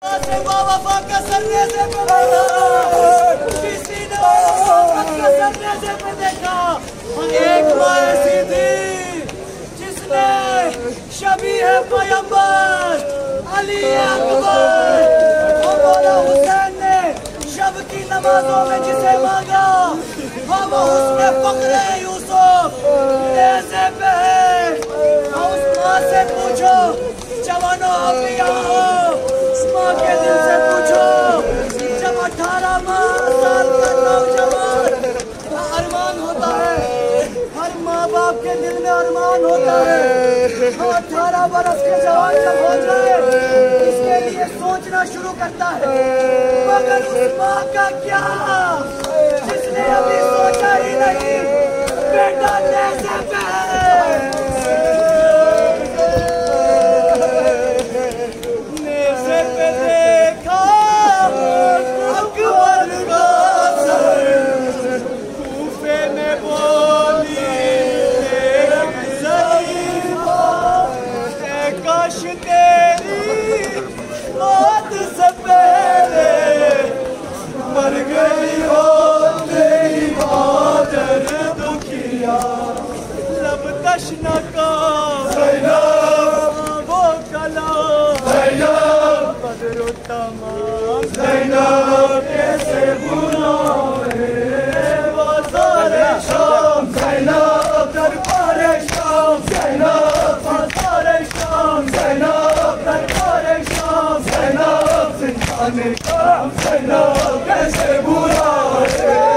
वफा कसरने से किसी ने वफा कसरने से देखा। एक माँ ऐसी थी जिसने शबी है पैगंबर अली अकबर और मौला हुसैन ने शब की नमाजों में जिसे मांगा वो उसके फक्रे यूसुफ ऐसे पे है। उस माँ से पूछो जवानों आप भी यहाँ हो, माँ के दिल से पूछो जब 18 साल का नौजवान अरमान होता है, हर माँ बाप के दिल में अरमान होता है। 18 बरस के जवान जब हो जाए इसके लिए सोचना शुरू करता है, मगर उस माँ का क्या जिसने अभी सोचा ही नहीं बेटा कैसे कैसे बुरा है।